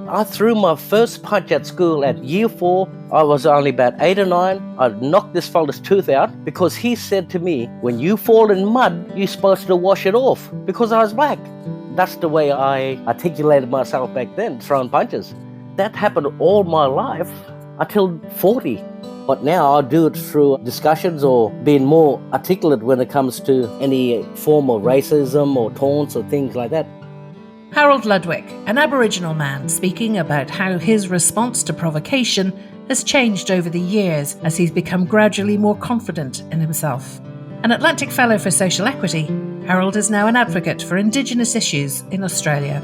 I threw my first punch at school at year 4. I was only about 8 or 9. I knocked this fella's tooth out because he said to me, when you fall in mud, you're supposed to wash it off, because I was black. That's the way I articulated myself back then, throwing punches. That happened all my life until 40. But now I do it through discussions or being more articulate when it comes to any form of racism or taunts or things like that. Harold Ludwick, an Aboriginal man, speaking about how his response to provocation has changed over the years as he's become gradually more confident in himself. An Atlantic Fellow for Social Equity, Harold is now an advocate for Indigenous issues in Australia.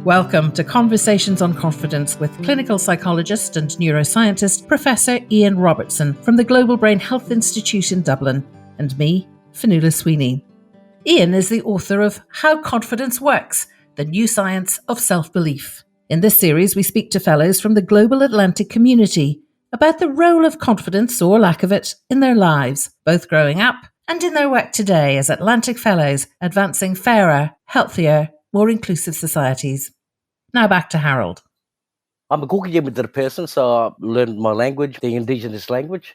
Welcome to Conversations on Confidence with clinical psychologist and neuroscientist Professor Ian Robertson from the Global Brain Health Institute in Dublin, and me, Fionnuala Sweeney. Ian is the author of How Confidence Works, the New Science of Self-Belief. In this series, we speak to fellows from the global Atlantic community about the role of confidence, or lack of it, in their lives, both growing up and in their work today as Atlantic Fellows advancing fairer, healthier, more inclusive societies. Now back to Harold. I'm a Cook-Yimithirr person, so I learned my language, the Indigenous language.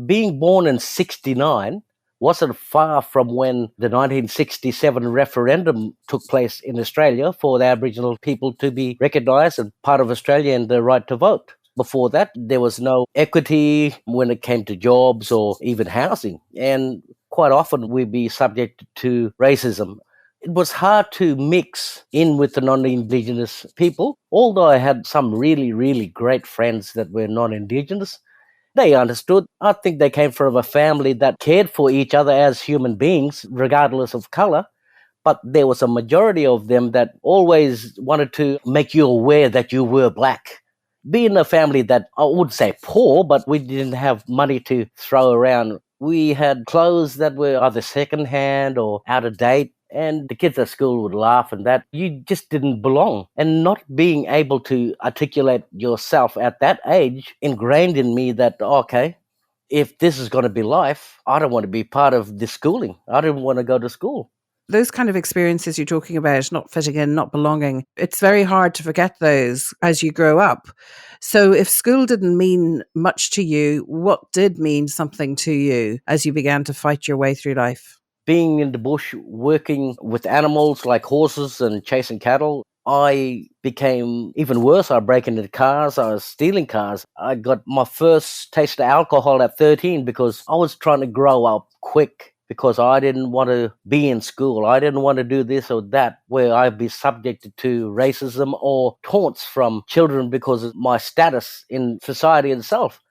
Being born in 1969, wasn't far from when the 1967 referendum took place in Australia for the Aboriginal people to be recognised and part of Australia and the right to vote. Before that, there was no equity when it came to jobs or even housing. And quite often we'd be subject to racism. It was hard to mix in with the non-Indigenous people, although I had some really, really great friends that were non-Indigenous. They understood. I think they came from a family that cared for each other as human beings, regardless of colour. But there was a majority of them that always wanted to make you aware that you were black. Being a family that, I would say poor, but we didn't have money to throw around. We had clothes that were either second-hand or out of date. And the kids at school would laugh and that. You just didn't belong. And not being able to articulate yourself at that age ingrained in me that, okay, if this is going to be life, I don't want to be part of this schooling. I didn't want to go to school. Those kind of experiences you're talking about, not fitting in, not belonging, it's very hard to forget those as you grow up. So if school didn't mean much to you, what did mean something to you as you began to fight your way through life? Being in the bush, working with animals like horses and chasing cattle, I became even worse. I break into cars, I was stealing cars. I got my first taste of alcohol at 13 because I was trying to grow up quick because I didn't want to be in school. I didn't want to do this or that where I'd be subjected to racism or taunts from children because of my status in society itself.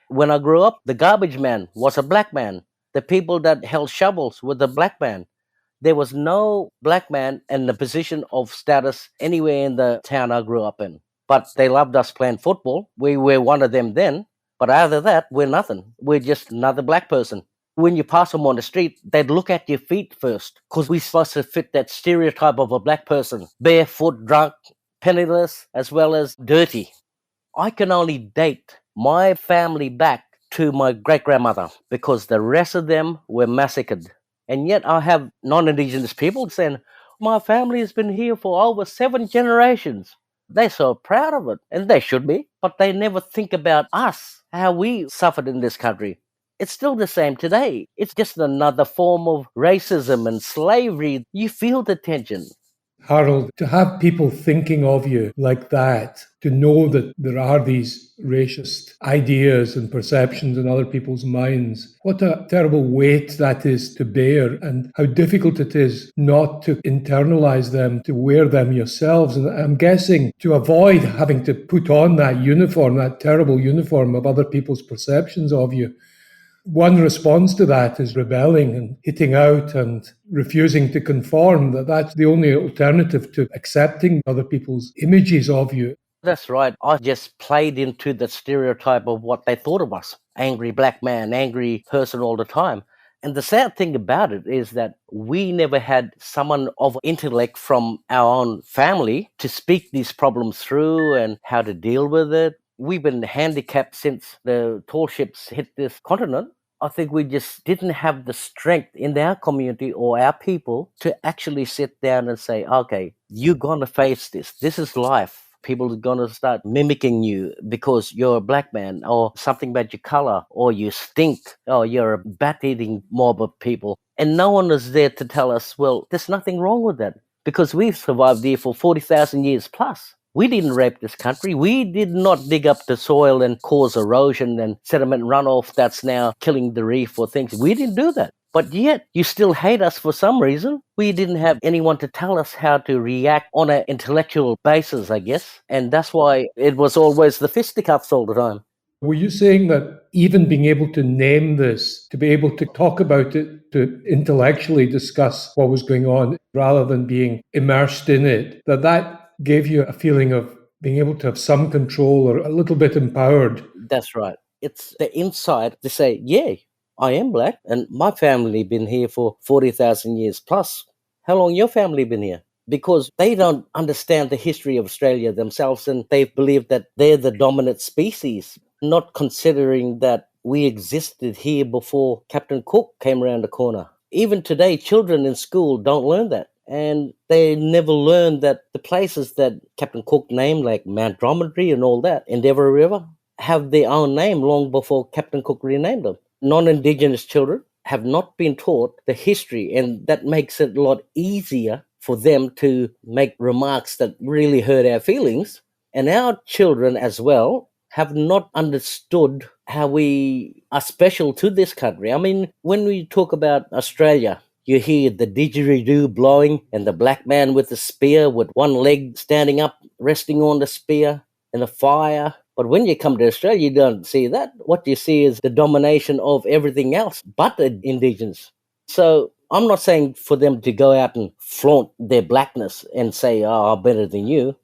When I grew up, the garbage man was a black man. The people that held shovels were the black man. There was no black man in the position of status anywhere in the town I grew up in. But they loved us playing football. We were one of them then. But other than that, we're nothing. We're just another black person. When you pass them on the street, they'd look at your feet first because we're supposed to fit that stereotype of a black person. Barefoot, drunk, penniless, as well as dirty. I can only date my family back to my great-grandmother because the rest of them were massacred. And yet I have non-Indigenous people saying, my family has been here for over 7 generations. They're so proud of it, and they should be, but they never think about us, how we suffered in this country. It's still the same today. It's just another form of racism and slavery. You feel the tension. Harold, to have people thinking of you like that, to know that there are these racist ideas and perceptions in other people's minds, what a terrible weight that is to bear, and how difficult it is not to internalize them, to wear them yourselves. And I'm guessing to avoid having to put on that uniform, that terrible uniform of other people's perceptions of you. One response to that is rebelling and hitting out and refusing to conform. That's the only alternative to accepting other people's images of you. That's right. I just played into the stereotype of what they thought of us. Angry black man, angry person all the time. And the sad thing about it is that we never had someone of intellect from our own family to speak these problems through and how to deal with it. We've been handicapped since the tall ships hit this continent. I think we just didn't have the strength in our community or our people to actually sit down and say, okay, you're going to face this. This is life. People are going to start mimicking you because you're a black man or something about your color or you stink or you're a bat-eating mob of people. And no one is there to tell us, well, there's nothing wrong with that because we've survived here for 40,000 years plus. We didn't rape this country. We did not dig up the soil and cause erosion and sediment runoff that's now killing the reef or things. We didn't do that. But yet, you still hate us for some reason. We didn't have anyone to tell us how to react on an intellectual basis, I guess. And that's why it was always the fisticuffs all the time. Were you saying that even being able to name this, to be able to talk about it, to intellectually discuss what was going on rather than being immersed in it, that gave you a feeling of being able to have some control or a little bit empowered? That's right. It's the insight to say, yeah, I am black and my family been here for 40,000 years plus. How long your family been here? Because they don't understand the history of Australia themselves and they believe that they're the dominant species, not considering that we existed here before Captain Cook came around the corner. Even today, children in school don't learn that. And they never learn that the places that Captain Cook named, like Mount Dromedary and all that, Endeavour River, have their own name long before Captain Cook renamed them. Non-Indigenous children have not been taught the history, and that makes it a lot easier for them to make remarks that really hurt our feelings. And our children as well have not understood how we are special to this country. I mean, when we talk about Australia, you hear the didgeridoo blowing and the black man with the spear with one leg standing up, resting on the spear and the fire. But when you come to Australia, you don't see that. What you see is the domination of everything else but the Indigenous. So I'm not saying for them to go out and flaunt their blackness and say, oh, I'm better than you,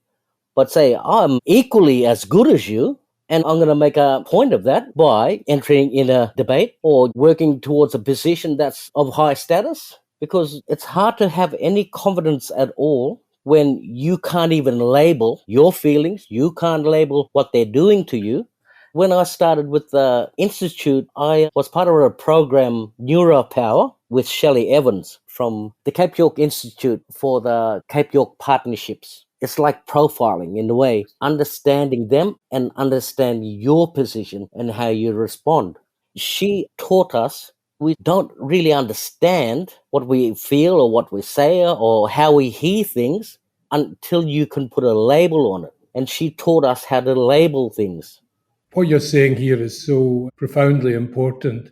but say, I'm equally as good as you. And I'm going to make a point of that by entering in a debate or working towards a position that's of high status, because it's hard to have any confidence at all when you can't even label your feelings, you can't label what they're doing to you. When I started with the Institute, I was part of a program, Neuropower, with Shelley Evans from the Cape York Institute for the Cape York Partnerships. It's like profiling in a way, understanding them and understanding your position and how you respond. She taught us we don't really understand what we feel or what we say or how we hear things until you can put a label on it. And she taught us how to label things. What you're saying here is so profoundly important.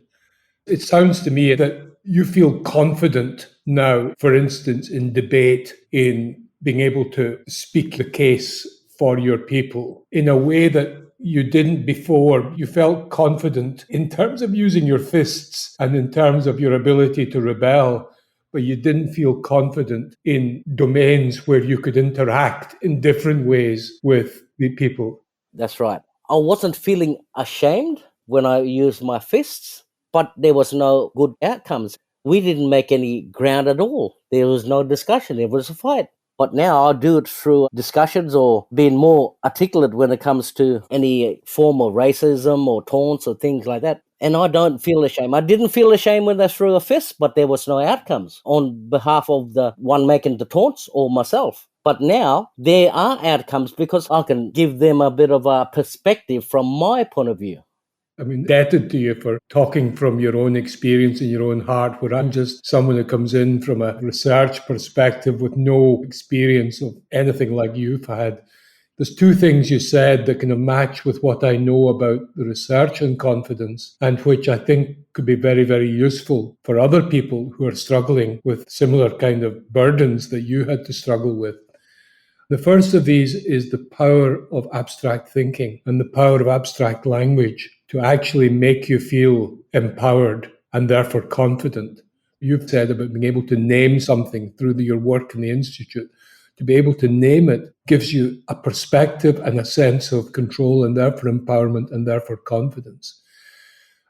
It sounds to me that you feel confident now, for instance, in debate, in being able to speak the case for your people in a way that you didn't before. You felt confident in terms of using your fists and in terms of your ability to rebel, but you didn't feel confident in domains where you could interact in different ways with the people. That's right. I wasn't feeling ashamed when I used my fists, but there was no good outcomes. We didn't make any ground at all. There was no discussion. It was a fight. But now I do it through discussions or being more articulate when it comes to any form of racism or taunts or things like that. And I don't feel ashamed. I didn't feel ashamed when I threw a fist, but there was no outcomes on behalf of the one making the taunts or myself. But now there are outcomes because I can give them a bit of a perspective from my point of view. I'm indebted to you for talking from your own experience and your own heart, where I'm just someone who comes in from a research perspective with no experience of anything like you've had. There's two things you said that kind of match with what I know about the research on confidence, and which I think could be very, very useful for other people who are struggling with similar kind of burdens that you had to struggle with. The first of these is the power of abstract thinking and the power of abstract language to actually make you feel empowered and therefore confident. You've said about being able to name something through your work in the Institute. To be able to name it gives you a perspective and a sense of control and therefore empowerment and therefore confidence.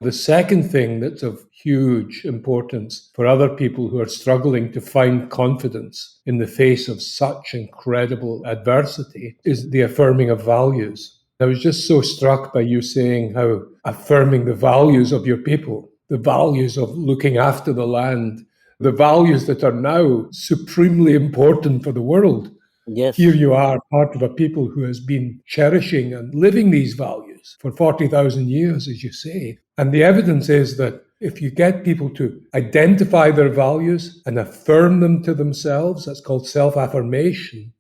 The second thing that's of huge importance for other people who are struggling to find confidence in the face of such incredible adversity is the affirming of values. I was just so struck by you saying how affirming the values of your people the values of looking after the land, the values that are now supremely important for the world. Yes. Here you are, part of a people who has been cherishing and living these values for 40,000 years, as you say. And the evidence is that if you get people to identify their values and affirm them to themselves, that's called self-affirmation,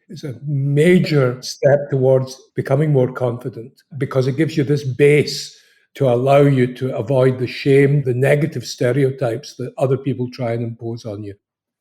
it's a major step towards becoming more confident because it gives you this base to allow you to avoid the shame, the negative stereotypes that other people try and impose on you.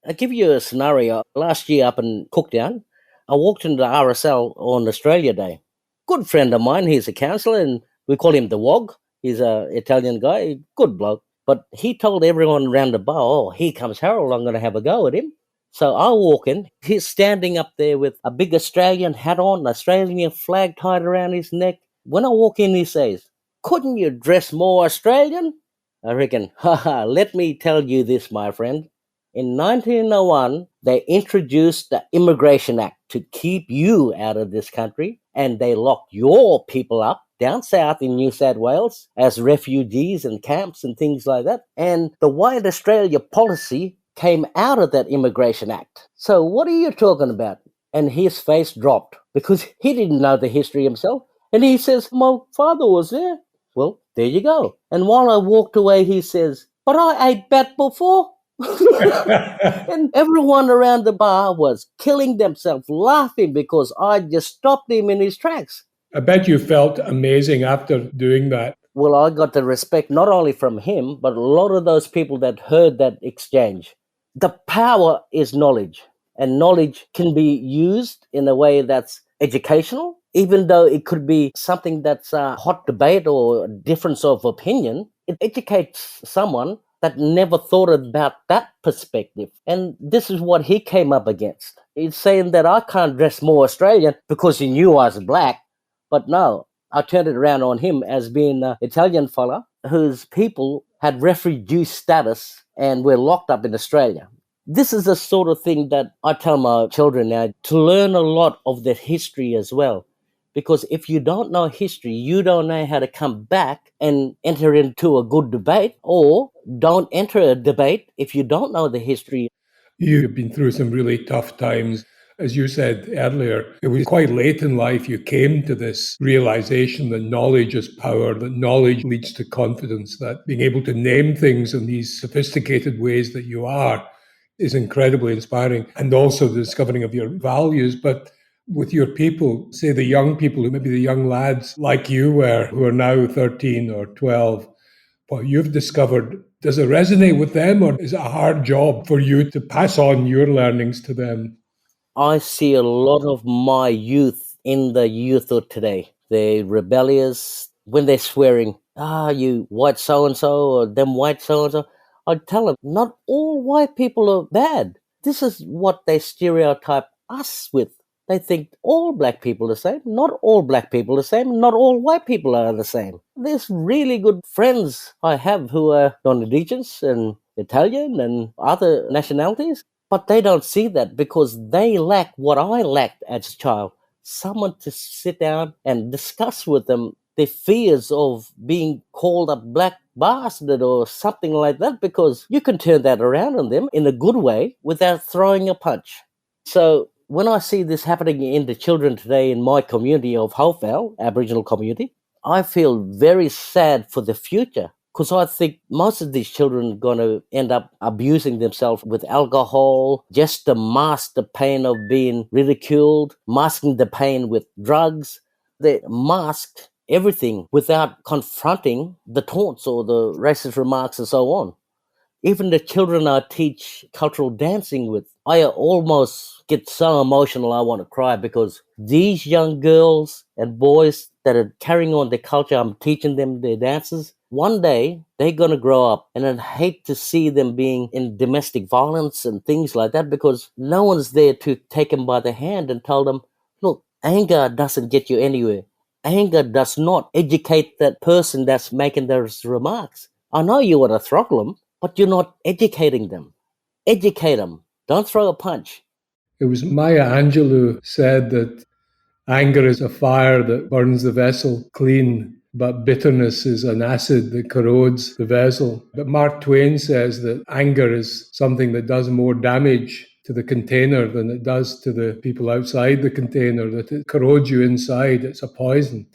I'll give you a scenario. Last year up in Cooktown, I walked into the RSL on Australia Day. Good friend of mine, he's a counsellor, and we call him the WOG. He's an Italian guy, good bloke. But he told everyone around the bar, oh, here comes Harold, I'm going to have a go at him. So I walk in, he's standing up there with a big Australian hat on, an Australian flag tied around his neck. When I walk in, he says, couldn't you dress more Australian? I reckon, let me tell you this, my friend. In 1901, they introduced the Immigration Act to keep you out of this country, and they locked your people up down south in New South Wales as refugees in camps and things like that. And the White Australia policy came out of that Immigration Act. So what are you talking about? And his face dropped because he didn't know the history himself. And he says, my father was there. Well, there you go. And while I walked away, he says, but I ate bat before. And everyone around the bar was killing themselves laughing because I just stopped him in his tracks. I bet you felt amazing after doing that. Well, I got the respect not only from him, but a lot of those people that heard that exchange. The power is knowledge, and knowledge can be used in a way that's educational, even though it could be something that's a hot debate or a difference of opinion. It educates someone that never thought about that perspective. And this is what he came up against. He's saying that I can't dress more Australian because he knew I was black. But no, I turned it around on him as being an Italian fella whose people had refugee status and were locked up in Australia. This is the sort of thing that I tell my children now, to learn a lot of their history as well. Because if you don't know history, you don't know how to come back and enter into a good debate, or don't enter a debate if you don't know the history. You've been through some really tough times. As you said earlier, it was quite late in life you came to this realization that knowledge is power, that knowledge leads to confidence, that being able to name things in these sophisticated ways that you are is incredibly inspiring, and also the discovering of your values. But with your people, say the young people, maybe the young lads like you were, who are now 13 or 12, what you've discovered, does it resonate with them, or is it a hard job for you to pass on your learnings to them? I see a lot of my youth in the youth of today. They're rebellious when they're swearing, you white so-and-so or them white so-and-so. I tell them, not all white people are bad. This is what they stereotype us with. They think all black people are the same. Not all black people are the same. Not all white people are the same. There's really good friends I have who are non-Indigenous and Italian and other nationalities. But they don't see that because they lack what I lacked as a child. Someone to sit down and discuss with them their fears of being called a black bastard or something like that, because you can turn that around on them in a good way without throwing a punch. So when I see this happening in the children today in my community of Hofau, Aboriginal community, I feel very sad for the future. Because I think most of these children are going to end up abusing themselves with alcohol just to mask the pain of being ridiculed, masking the pain with drugs. They mask everything without confronting the taunts or the racist remarks and so on. Even the children I teach cultural dancing with, I almost get so emotional I want to cry, because these young girls and boys that are carrying on their culture, I'm teaching them their dances. One day, they're going to grow up, and I'd hate to see them being in domestic violence and things like that, because no one's there to take them by the hand and tell them, look, anger doesn't get you anywhere. Anger does not educate that person that's making those remarks. I know you want to throttle them, but you're not educating them. Educate them. Don't throw a punch. It was Maya Angelou said that anger is a fire that burns the vessel clean. but bitterness is an acid that corrodes the vessel. But Mark Twain says that anger is something that does more damage to the container than it does to the people outside the container, that it corrodes you inside. It's a poison.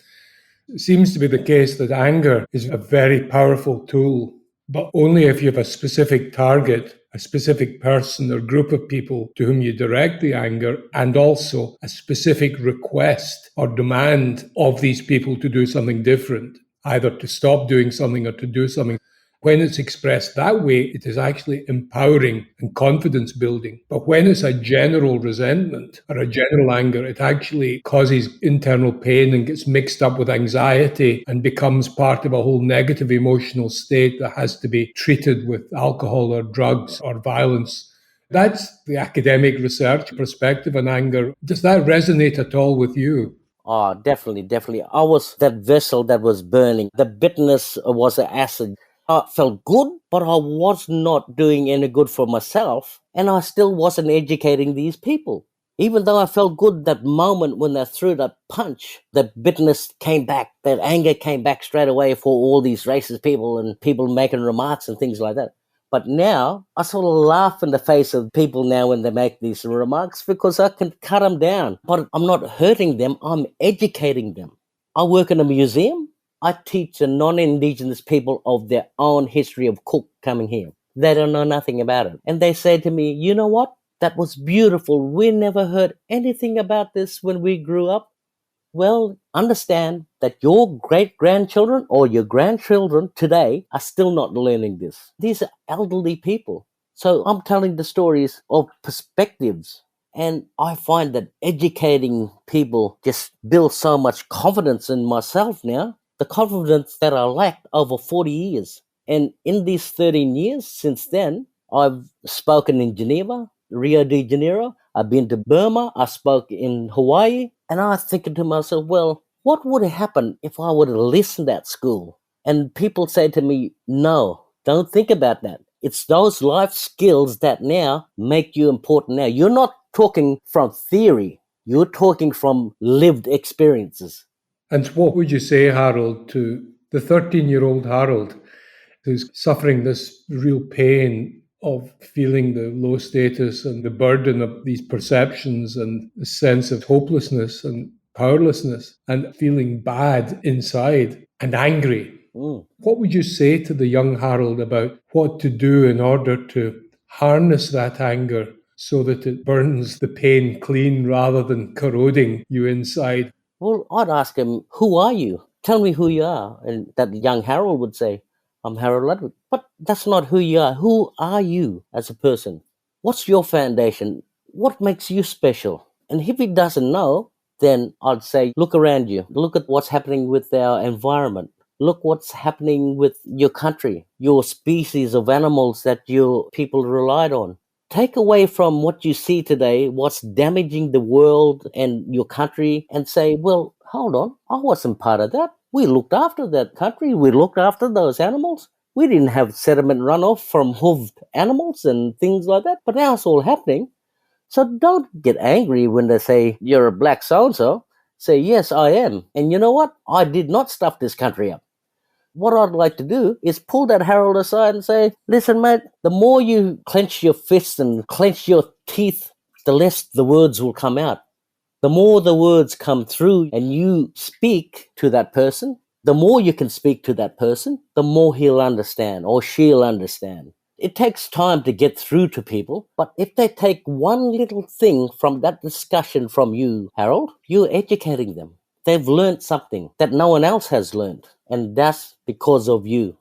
It seems to be the case that anger is a very powerful tool, but only if you have a specific target, a specific person or group of people to whom you direct the anger, and also a specific request or demand of these people to do something different, either to stop doing something or to do something. When it's expressed that way, it is actually empowering and confidence building. But when it's a general resentment or a general anger, it actually causes internal pain and gets mixed up with anxiety and becomes part of a whole negative emotional state that has to be treated with alcohol or drugs or violence. That's the academic research perspective on anger. Does that resonate at all with you? Oh, definitely, definitely. I was that vessel that was burning. The bitterness was an acid. I felt good, but I was not doing any good for myself, and I still wasn't educating these people. Even though I felt good that moment when they threw that punch, that bitterness came back, that anger came back straight away for all these racist people and people making remarks and things like that. But now, I sort of laugh in the face of people now when they make these remarks because I can cut them down. But I'm not hurting them, I'm educating them. I work in a museum. I teach the non-Indigenous people of their own history of Cook coming here. They don't know nothing about it. And they say to me, you know what? That was beautiful. We never heard anything about this when we grew up. Well, understand that your great-grandchildren or your grandchildren today are still not learning this. These are elderly people. So I'm telling the stories of perspectives. And I find that educating people just builds so much confidence in myself now. The confidence that I lacked over 40 years. And in these 13 years since then, I've spoken in Geneva, Rio de Janeiro. I've been to Burma. I spoke in Hawaii. And I was thinking to myself, well, what would have happened if I would have listened at school? And people say to me, no, don't think about that. It's those life skills that now make you important now. You're not talking from theory. You're talking from lived experiences. And what would you say, Harold, to the 13-year-old Harold who's suffering this real pain of feeling the low status and the burden of these perceptions and the sense of hopelessness and powerlessness and feeling bad inside and angry? What would you say to the young Harold about what to do in order to harness that anger so that it burns the pain clean rather than corroding you inside? Well, I'd ask him, who are you? Tell me who you are. And that young Harold would say, I'm Harold Ludwick. But that's not who you are. Who are you as a person? What's your foundation? What makes you special? And if he doesn't know, then I'd say, look around you. Look at what's happening with our environment. Look what's happening with your country, your species of animals that your people relied on. Take away from what you see today, what's damaging the world and your country, and say, well, hold on, I wasn't part of that. We looked after that country. We looked after those animals. We didn't have sediment runoff from hooved animals and things like that. But now it's all happening. So don't get angry when they say you're a black so-and-so. Say, yes, I am. And you know what? I did not stuff this country up. What I'd like to do is pull that Harold aside and say, listen, mate, the more you clench your fists and clench your teeth, the less the words will come out. The more the words come through and you speak to that person, the more you can speak to that person, the more he'll understand or she'll understand. It takes time to get through to people, but if they take one little thing from that discussion from you, Harold, you're educating them. They've learned something that no one else has learned, and that's because of you.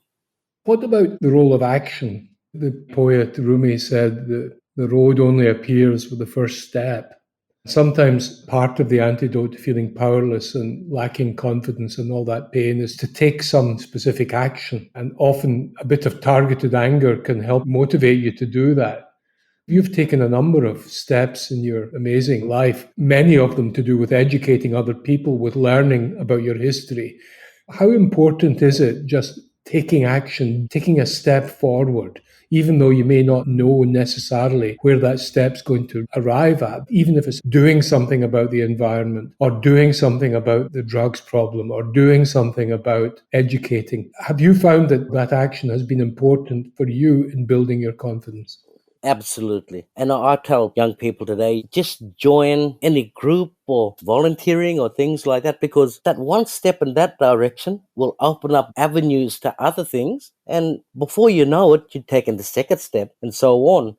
What about the role of action? The poet Rumi said that the road only appears with the first step. Sometimes part of the antidote to feeling powerless and lacking confidence and all that pain is to take some specific action. And often a bit of targeted anger can help motivate you to do that. You've taken a number of steps in your amazing life, many of them to do with educating other people, with learning about your history. How important is it just taking action, taking a step forward? even though you may not know necessarily where that step's going to arrive at, even if it's doing something about the environment or doing something about the drugs problem or doing something about educating. Have you found that that action has been important for you in building your confidence? Absolutely. And I tell young people today, just join any group or volunteering or things like that, because that one step in that direction will open up avenues to other things. And before you know it, you're taking the second step and so on.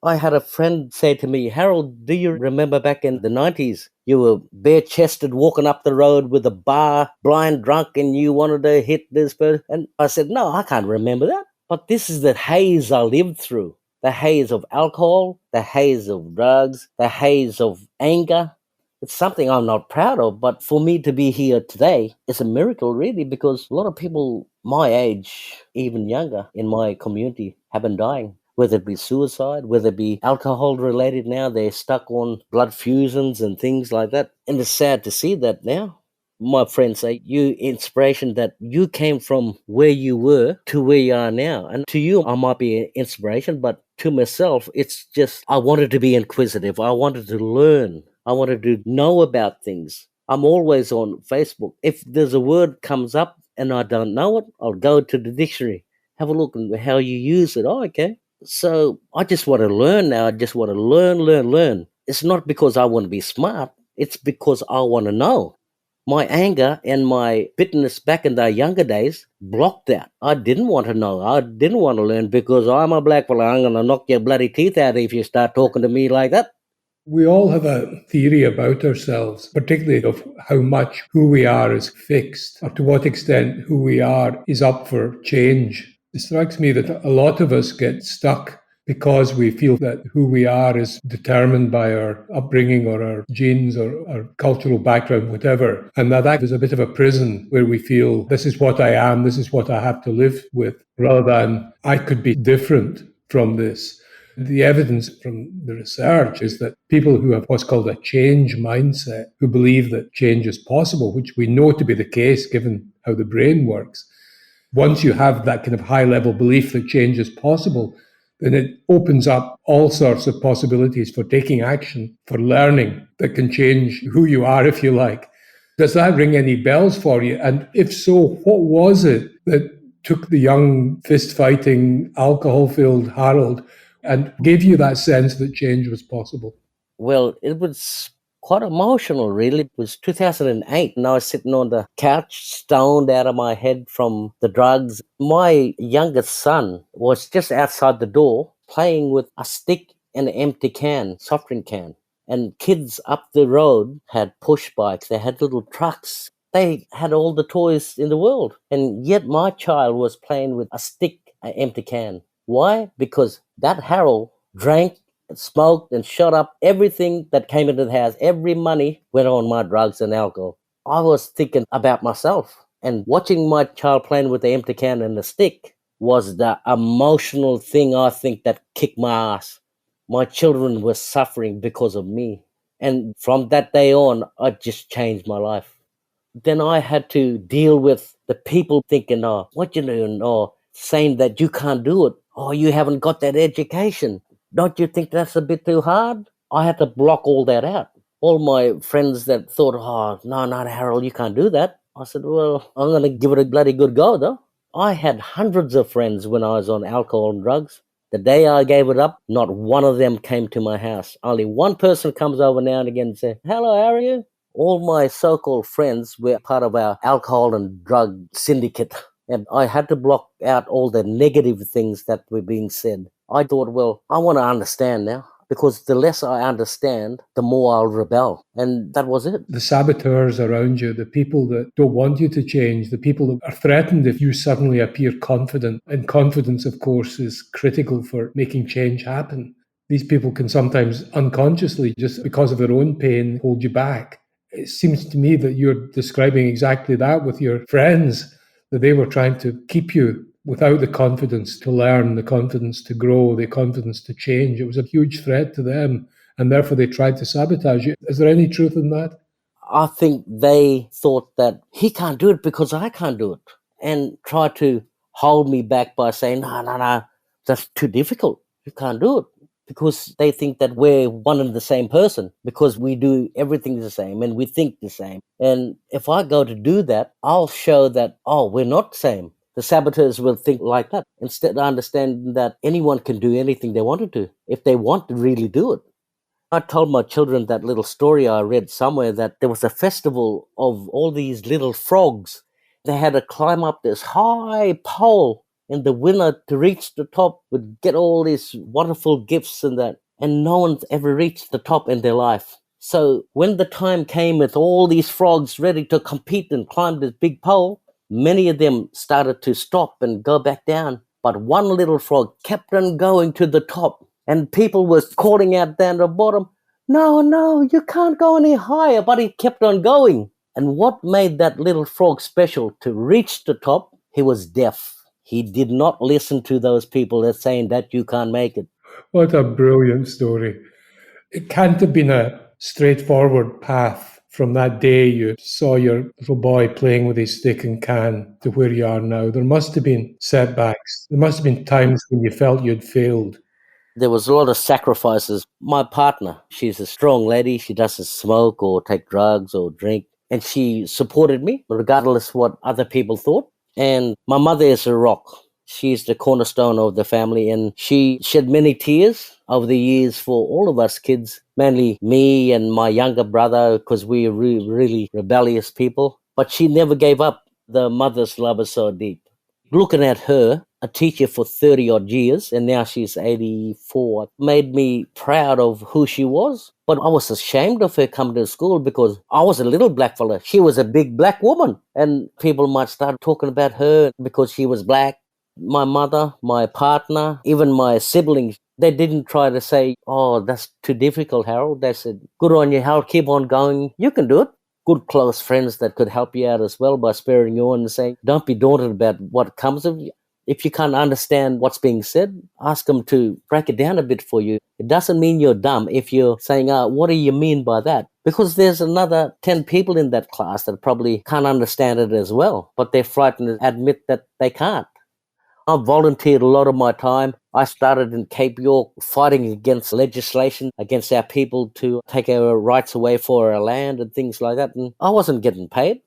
I had a friend say to me, Harold, do you remember back in the 90s? You were bare chested walking up the road with a bar, blind drunk, and you wanted to hit this person. And I said, no, I can't remember that. But this is the haze I lived through. The haze of alcohol, the haze of drugs, the haze of anger. It's something I'm not proud of, but for me to be here today is a miracle, really, because a lot of people my age, even younger, in my community have been dying. Whether it be suicide, whether it be alcohol related now, they're stuck on blood fusions and things like that. And it's sad to see that now. My friends say, you inspiration that you came from where you were to where you are now. And to you, I might be an inspiration, but to myself, it's just, I wanted to be inquisitive. I wanted to learn. I wanted to know about things. I'm always on Facebook. If there's a word comes up and I don't know it, I'll go to the dictionary, have a look at how you use it. Oh, okay. So I just want to learn now. I just want to learn. It's not because I want to be smart. It's because I want to know. My anger and my bitterness back in the younger days blocked that. I didn't want to know. I didn't want to learn because I'm a black fella. I'm going to knock your bloody teeth out if you start talking to me like that. We all have a theory about ourselves, particularly of how much who we are is fixed, or to what extent who we are is up for change. It strikes me that a lot of us get stuck because we feel that who we are is determined by our upbringing or our genes or our cultural background, whatever. And that is a bit of a prison where we feel this is what I am, this is what I have to live with, rather than I could be different from this. The evidence from the research is that people who have what's called a change mindset, who believe that change is possible, which we know to be the case given how the brain works, once you have that kind of high level belief that change is possible, then it opens up all sorts of possibilities for taking action, for learning that can change who you are, if you like. Does that ring any bells for you? And if so, what was it that took the young, fist-fighting, alcohol-filled Harold and gave you that sense that change was possible? Well, it was quite emotional, really. It was 2008, and I was sitting on the couch, stoned out of my head from the drugs. My youngest son was just outside the door playing with a stick and an empty can, soft drink can. And kids up the road had push bikes, they had little trucks. They had all the toys in the world. And yet my child was playing with a stick, an empty can. Why? Because that Harold drank and smoked and shot up everything that came into the house. Every money went on my drugs and alcohol. I was thinking about myself, and watching my child playing with the empty can and the stick was the emotional thing, I think, that kicked my ass. My children were suffering because of me. And from that day on, I just changed my life. Then I had to deal with the people thinking, oh, what you doing? Oh, saying that you can't do it. Oh, you haven't got that education. Don't you think that's a bit too hard? I had to block all that out. All my friends that thought, oh, no, Harold, you can't do that. I said, well, I'm going to give it a bloody good go, though. I had hundreds of friends when I was on alcohol and drugs. The day I gave it up, not one of them came to my house. Only one person comes over now and again and says, hello, how are you? All my so-called friends were part of our alcohol and drug syndicate. And I had to block out all the negative things that were being said. I thought, well, I want to understand now, because the less I understand, the more I'll rebel. And that was it. The saboteurs around you, the people that don't want you to change, the people that are threatened if you suddenly appear confident. And confidence, of course, is critical for making change happen. These people can sometimes unconsciously, just because of their own pain, hold you back. It seems to me that you're describing exactly that with your friends, that they were trying to keep you without the confidence to learn, the confidence to grow, the confidence to change. It was a huge threat to them, and therefore they tried to sabotage you. Is there any truth in that? I think they thought that he can't do it because I can't do it, and tried to hold me back by saying, no, That's too difficult. You can't do it. Because they think that we're one and the same person, because we do everything the same and we think the same. And if I go to do that, I'll show that, oh, we're not the same. The saboteurs will think like that, instead of understanding that anyone can do anything they want to do, if they want to really do it. I told my children that little story I read somewhere, that there was a festival of all these little frogs. They had to climb up this high pole, and the winner to reach the top would get all these wonderful gifts and that. And no one's ever reached the top in their life. So when the time came with all these frogs ready to compete and climb this big pole, many of them started to stop and go back down. But one little frog kept on going to the top. And people were calling out down the bottom, no, you can't go any higher. But he kept on going. And what made that little frog special to reach the top? He was deaf. He did not listen to those people that saying that you can't make it. What a brilliant story. It can't have been a straightforward path from that day you saw your little boy playing with his stick and can to where you are now. There must have been setbacks. There must have been times when you felt you'd failed. There was a lot of sacrifices. My partner, she's a strong lady. She doesn't smoke or take drugs or drink. And she supported me regardless what other people thought. And my mother is a rock. She's the cornerstone of the family, and she shed many tears over the years for all of us kids, mainly me and my younger brother, because we are really rebellious people. But she never gave up. The mother's love is so deep. Looking at her, a teacher for 30 odd years, and now she's 84, made me proud of who she was. But I was ashamed of her coming to school because I was a little black fella. She was a big black woman, and people might start talking about her because she was black. My mother, my partner, even my siblings, they didn't try to say, oh, that's too difficult, Harold. They said, good on you, Harold, keep on going. You can do it. Good close friends that could help you out as well by spurring you on and saying, don't be daunted about what comes of you. If you can't understand what's being said, ask them to break it down a bit for you. It doesn't mean you're dumb if you're saying, what do you mean by that? Because there's another 10 people in that class that probably can't understand it as well, but they're frightened to admit that they can't. I volunteered a lot of my time. I started in Cape York fighting against legislation, against our people to take our rights away for our land and things like that. And I wasn't getting paid.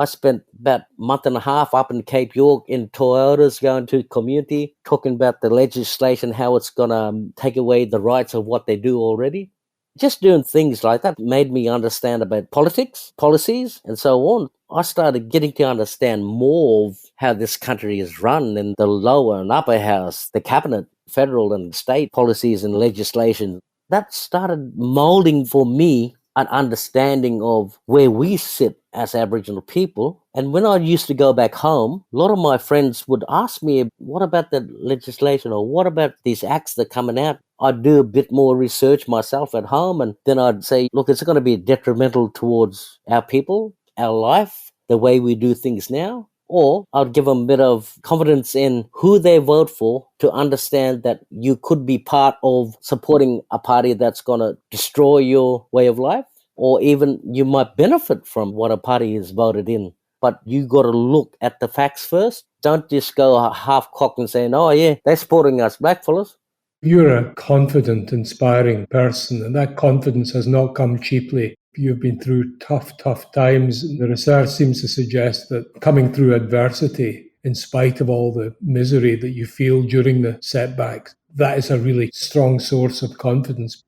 I spent about a month and a half up in Cape York in Toyotas going to community, talking about the legislation, how it's going to take away the rights of what they do already. Just doing things like that made me understand about politics, policies, and so on. I started getting to understand more of how this country is run in the lower and upper house, the cabinet, federal and state policies and legislation. That started molding for me an understanding of where we sit as Aboriginal people. And when I used to go back home, a lot of my friends would ask me, what about the legislation, or what about these acts that are coming out? I'd do a bit more research myself at home, and then I'd say, look, it's going to be detrimental towards our people, our life, the way we do things now. Or I'd give them a bit of confidence in who they vote for, to understand that you could be part of supporting a party that's going to destroy your way of life, or even you might benefit from what a party is voted in. But you got to look at the facts first. Don't just go half-cocked and saying, oh yeah, they're supporting us blackfellas. You're a confident, inspiring person, and that confidence has not come cheaply. You've been through tough times. The research seems to suggest that coming through adversity, in spite of all the misery that you feel during the setbacks, that is a really strong source of confidence.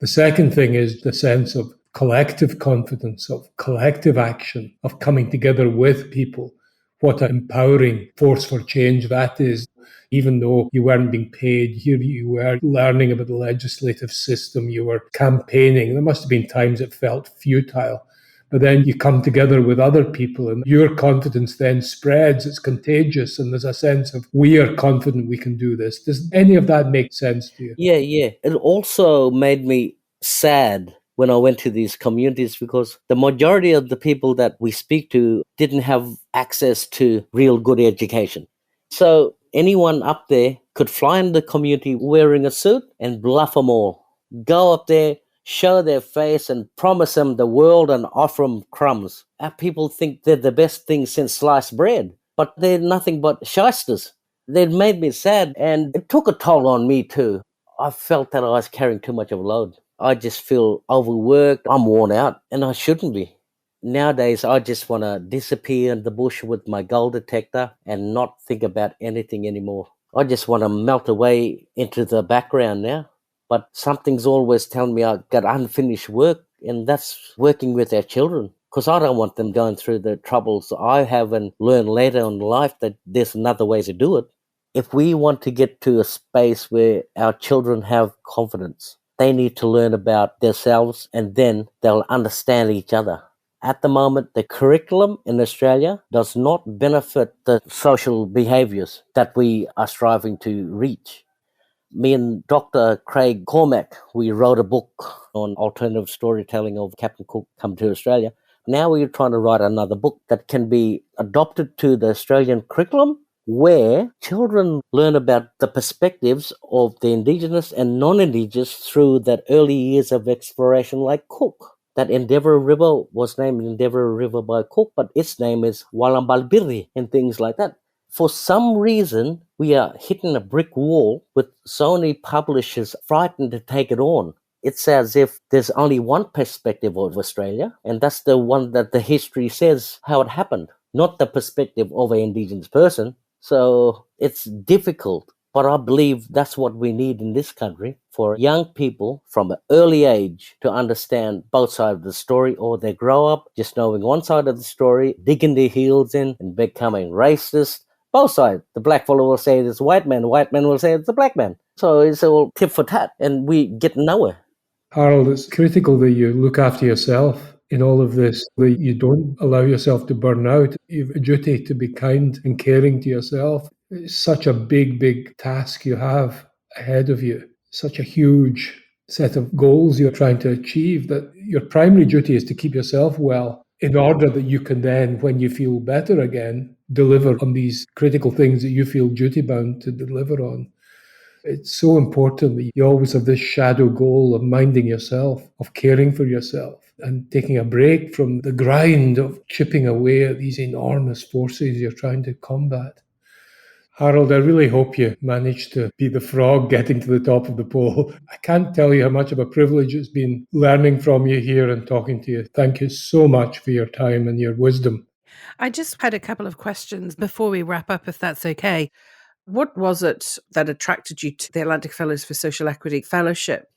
The second thing is the sense of collective confidence, of collective action, of coming together with people. What an empowering force for change that is. Even though you weren't being paid, here you were learning about the legislative system, you were campaigning. There must have been times it felt futile. But then you come together with other people and your confidence then spreads, it's contagious, and there's a sense of, we are confident we can do this. Does any of that make sense to you? Yeah. It also made me sad when I went to these communities, because the majority of the people that we speak to didn't have access to real good education. So anyone up there could fly in the community wearing a suit and bluff them all. Go up there, show their face and promise them the world and offer them crumbs. Our people think they're the best thing since sliced bread, but they're nothing but shysters. That made me sad, and it took a toll on me too. I felt that I was carrying too much of a load. I just feel overworked, I'm worn out, and I shouldn't be. Nowadays, I just want to disappear in the bush with my gold detector and not think about anything anymore. I just want to melt away into the background now. But something's always telling me I've got unfinished work, and that's working with our children. Because I don't want them going through the troubles I have and learn later in life that there's another way to do it. If we want to get to a space where our children have confidence, they need to learn about themselves and then they'll understand each other. At the moment, the curriculum in Australia does not benefit the social behaviours that we are striving to reach. Me and Dr. Craig Cormack, we wrote a book on alternative storytelling of Captain Cook Come to Australia. Now we're trying to write another book that can be adopted to the Australian curriculum, where children learn about the perspectives of the Indigenous and non-Indigenous through that early years of exploration like Cook. That Endeavour River was named Endeavour River by Cook, but its name is Wallambalbirri and things like that. For some reason, we are hitting a brick wall with so many publishers frightened to take it on. It's as if there's only one perspective of Australia, and that's the one that the history says how it happened, not the perspective of an Indigenous person. So it's difficult, but I believe that's what we need in this country, for young people from an early age to understand both sides of the story, or they grow up just knowing one side of the story, digging their heels in and becoming racist. Both sides. The black fellow will say it's a white man, the white man will say it's a black man. So it's all tit for tat, and we get nowhere. Harold, it's critical that you look after yourself in all of this, that you don't allow yourself to burn out. You've a duty to be kind and caring to yourself. It's such a big, big task you have ahead of you, such a huge set of goals you're trying to achieve, that your primary duty is to keep yourself well in order that you can then, when you feel better again, deliver on these critical things that you feel duty-bound to deliver on. It's so important that you always have this shadow goal of minding yourself, of caring for yourself, and taking a break from the grind of chipping away at these enormous forces you're trying to combat. Harold, I really hope you manage to be the frog getting to the top of the pole. I can't tell you how much of a privilege it's been learning from you here and talking to you. Thank you so much for your time and your wisdom. I just had a couple of questions before we wrap up, if that's okay. What was it that attracted you to the Atlantic Fellows for Social Equity Fellowship?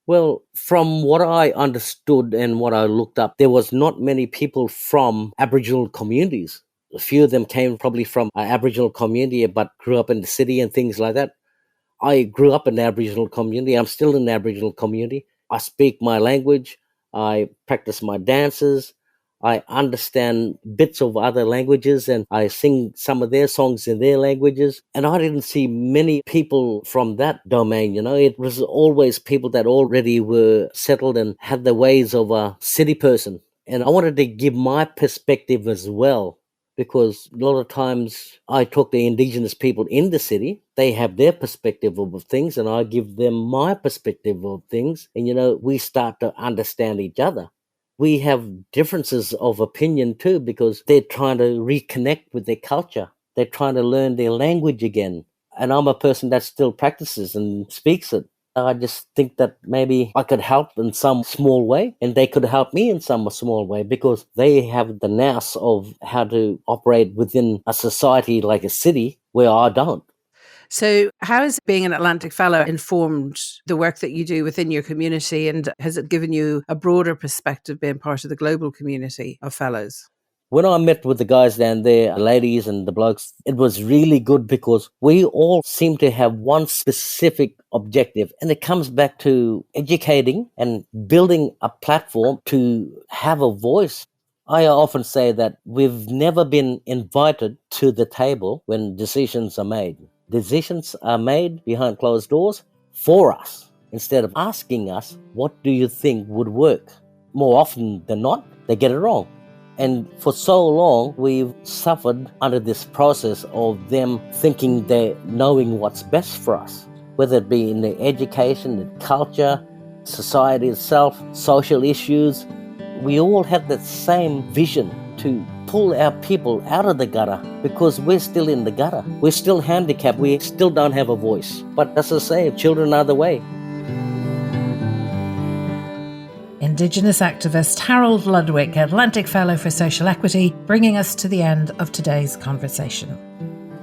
Well, from what I understood and what I looked up, there was not many people from Aboriginal communities. A few of them came probably from an Aboriginal community but grew up in the city and things like that. I grew up in the Aboriginal community. I'm still in the Aboriginal community. I speak my language. I practice my dances. I understand bits of other languages and I sing some of their songs in their languages. And I didn't see many people from that domain, It was always people that already were settled and had the ways of a city person. And I wanted to give my perspective as well, because a lot of times I talk to Indigenous people in the city. They have their perspective of things and I give them my perspective of things. And, we start to understand each other. We have differences of opinion too, because they're trying to reconnect with their culture. They're trying to learn their language again. And I'm a person that still practices and speaks it. I just think that maybe I could help in some small way and they could help me in some small way, because they have the nous of how to operate within a society like a city where I don't. So how has being an Atlantic Fellow informed the work that you do within your community, and has it given you a broader perspective being part of the global community of fellows? When I met with the guys down there, the ladies and the blokes, it was really good because we all seem to have one specific objective, and it comes back to educating and building a platform to have a voice. I often say that we've never been invited to the table when decisions are made. Decisions are made behind closed doors for us, instead of asking us, what do you think would work? More often than not, they get it wrong. And for so long, we've suffered under this process of them thinking they're knowing what's best for us, whether it be in the education, the culture, society itself, social issues. We all have that same vision to pull our people out of the gutter, because we're still in the gutter. We're still handicapped. We still don't have a voice. But as I say, children are the way. Indigenous activist Harold Ludwick, Atlantic Fellow for Social Equity, bringing us to the end of today's conversation.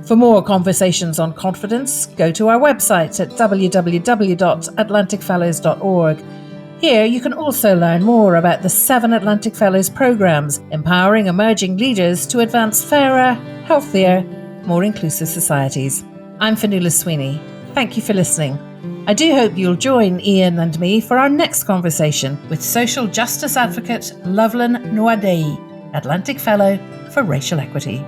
For more conversations on confidence, go to our website at www.atlanticfellows.org. Here you can also learn more about the 7 Atlantic Fellows programs, empowering emerging leaders to advance fairer, healthier, more inclusive societies. I'm Fionnuala Sweeney. Thank you for listening. I do hope you'll join Ian and me for our next conversation with social justice advocate Loveland Nwadei, Atlantic Fellow for Racial Equity.